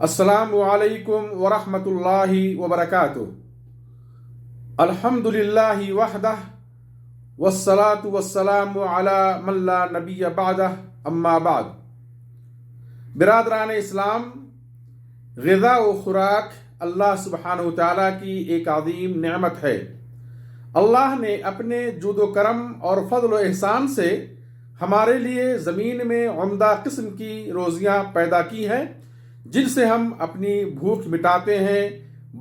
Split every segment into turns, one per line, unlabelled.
السلام علیکم ورحمۃ اللہ وبرکاتہ۔ الحمدللہ وحدہ والصلاة والسلام علی من لا نبی بعدہ، اما بعد۔ برادران اسلام، غذا و خوراک اللہ سبحانہ وتعالیٰ کی ایک عظیم نعمت ہے۔ اللہ نے اپنے جود و کرم اور فضل و احسان سے ہمارے لیے زمین میں عمدہ قسم کی روزیاں پیدا کی ہیں، جن سے ہم اپنی بھوک مٹاتے ہیں،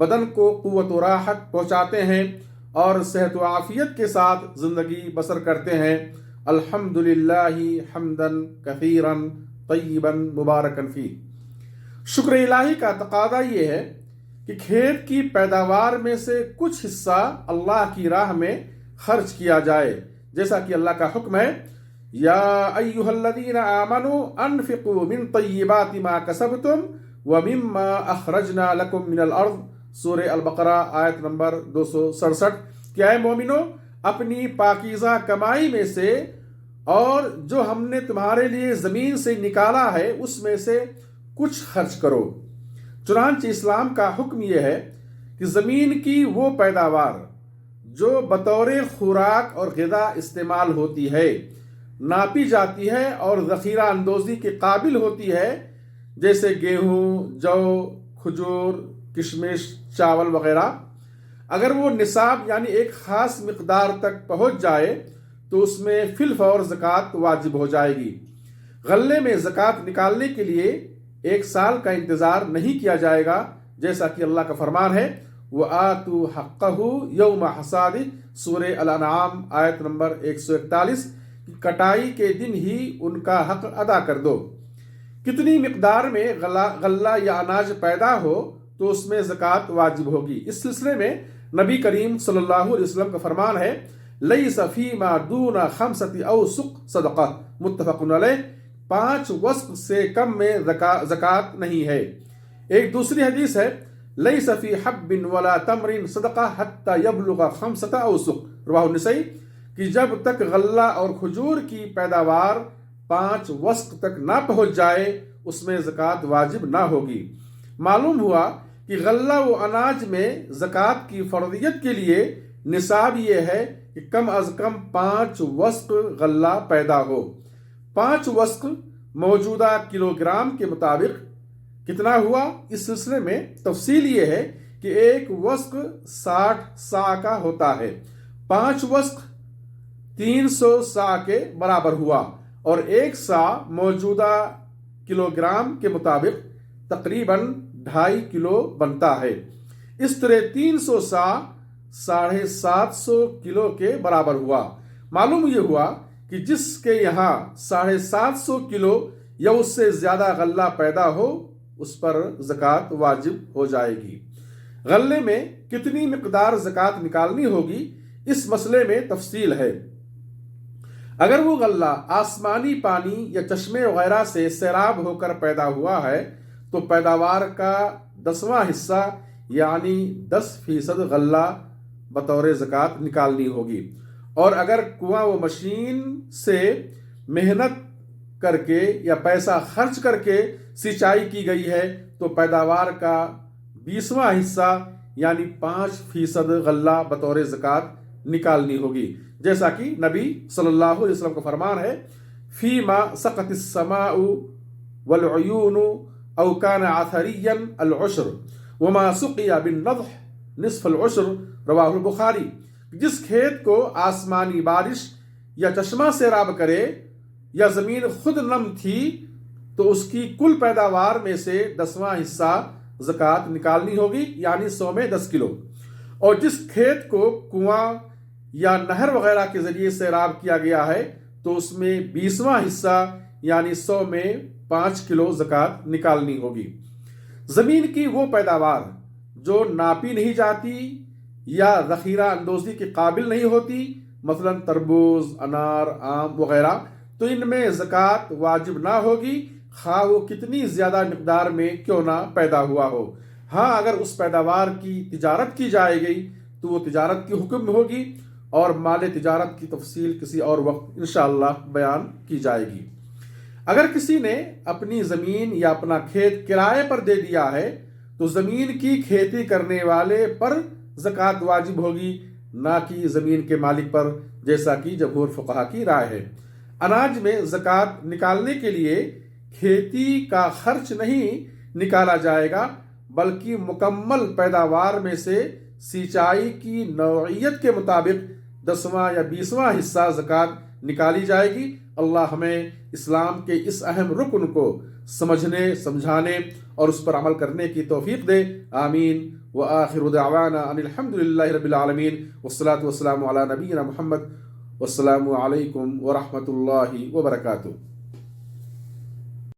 بدن کو قوت و راحت پہنچاتے ہیں اور صحت و عافیت کے ساتھ زندگی بسر کرتے ہیں۔ الحمدللہ حمداً کثیراً طیباً مبارکاً فیہ۔ شکر الہی کا تقاضا یہ ہے کہ کھیت کی پیداوار میں سے کچھ حصہ اللہ کی راہ میں خرچ کیا جائے، جیسا کہ اللہ کا حکم ہے، یا ایھا الذین آمنوا انفقوا من طیبات ما کسبتم ومما اخرجنا لکم من الارض، سورہ البقرہ آیت نمبر 267۔ کہ اے مومنو، اپنی پاکیزہ کمائی میں سے اور جو ہم نے تمہارے لیے زمین سے نکالا ہے اس میں سے کچھ خرچ کرو۔ چنانچہ اسلام کا حکم یہ ہے کہ زمین کی وہ پیداوار جو بطور خوراک اور غذا استعمال ہوتی ہے، ناپی جاتی ہے اور ذخیرہ اندوزی کے قابل ہوتی ہے، جیسے گیہوں، جو، کھجور، کشمش، چاول وغیرہ، اگر وہ نصاب یعنی ایک خاص مقدار تک پہنچ جائے تو اس میں فی الفور زکوٰۃ واجب ہو جائے گی۔ غلے میں زکوٰۃ نکالنے کے لیے ایک سال کا انتظار نہیں کیا جائے گا، جیسا کہ اللہ کا فرمان ہے، وَآتُوا حَقَّهُ يَوْمَ حَصَادِهِ، سورہ الانعام آیت نمبر 141۔ کٹائی کے دن ہی ان کا حق ادا کر دو۔ کتنی مقدار میں غلہ یا اناج پیدا ہو تو اس میں زکوٰۃ واجب ہوگی۔ اس سلسلے میں نبی کریم صلی اللہ علیہ وسلم کا فرمان ہے، لیس فیما دون خمسۃ اوسق صدقہ، متفق علیہ۔ 5 وسق سے کم میں زکوٰۃ نہیں ہے۔ ایک دوسری حدیث ہے، لیس فی حب ولا تمر صدقہ حتی یبلغ 5 اوسق، رواہ النسائی، کہ جب تک غلہ اور کھجور کی پیداوار 5 وسق تک نہ پہنچ جائے اس میں زکوٰۃ واجب نہ ہوگی۔ معلوم ہوا کہ غلہ و اناج میں زکوٰۃ کی فرضیت کے لیے نصاب یہ ہے کہ کم از کم 5 وسق غلہ پیدا ہو۔ 5 وسق موجودہ کلو گرام کے مطابق کتنا ہوا؟ اس سلسلے میں تفصیل یہ ہے کہ 1 وسق 60 صاع کا ہوتا ہے۔ 5 وسق 300 صاع کے برابر ہوا، اور 1 صاع موجودہ کلو گرام کے مطابق تقریباً 2.5 کلو بنتا ہے۔ اس طرح 300 صاع 750 کلو کے برابر ہوا۔ معلوم یہ ہوا کہ جس کے یہاں 750 کلو یا اس سے زیادہ غلہ پیدا ہو اس پر زکوٰۃ واجب ہو جائے گی۔ غلے میں کتنی مقدار زکوٰۃ نکالنی ہوگی، اس مسئلے میں تفصیل ہے۔ اگر وہ غلہ آسمانی پانی یا چشمے وغیرہ سے سیراب ہو کر پیدا ہوا ہے تو پیداوار کا 10واں حصہ یعنی 10% غلہ بطور زکوٰۃ نکالنی ہوگی، اور اگر کنواں و مشین سے محنت کر کے یا پیسہ خرچ کر کے سینچائی کی گئی ہے تو پیداوار کا 20واں حصہ یعنی 5% غلہ بطور زکوٰۃ نکالنی ہوگی، جیسا کہ نبی صلی اللہ علیہ وسلم کا فرمان ہے، فیما سقط السماء والعیون او کان عثریا العشر وما سقی بالنضح نصف العشر، رواہ البخاری۔ جس کھیت کو آسمانی بارش یا چشمہ سیراب کرے یا زمین خود نم تھی تو اس کی کل پیداوار میں سے 10واں حصہ زکوٰۃ نکالنی ہوگی، یعنی 100 میں 10 کلو۔ اور جس کھیت کو کنواں یا نہر وغیرہ کے ذریعے سیراب کیا گیا ہے تو اس میں 20واں حصہ یعنی 100 میں 5 کلو زکوٰۃ نکالنی ہوگی۔ زمین کی وہ پیداوار جو ناپی نہیں جاتی یا ذخیرہ اندوزی کے قابل نہیں ہوتی، مثلا تربوز، انار، آم وغیرہ، تو ان میں زکوٰۃ واجب نہ ہوگی، خواہ وہ کتنی زیادہ مقدار میں کیوں نہ پیدا ہوا ہو۔ ہاں، اگر اس پیداوار کی تجارت کی جائے گی تو وہ تجارت کی حکم ہوگی، اور مال تجارت کی تفصیل کسی اور وقت انشاءاللہ بیان کی جائے گی۔ اگر کسی نے اپنی زمین یا اپنا کھیت کرائے پر دے دیا ہے تو زمین کی کھیتی کرنے والے پر زکوٰۃ واجب ہوگی، نہ کہ زمین کے مالک پر، جیسا کہ جمہور فقہا کی رائے ہے۔ اناج میں زکوٰۃ نکالنے کے لیے کھیتی کا خرچ نہیں نکالا جائے گا، بلکہ مکمل پیداوار میں سے سینچائی کی نوعیت کے مطابق 10واں یا 20واں حصہ زکوٰۃ نکالی جائے گی۔ اللہ ہمیں اسلام کے اس اہم رکن کو سمجھنے، سمجھانے اور اس پر عمل کرنے کی توفیق دے، آمین۔ وآخر دعوانا ان الحمد للہ رب العالمین، والصلاة والسلام علی نبینا محمد، والسلام علیکم ورحمۃ اللہ وبرکاتہ۔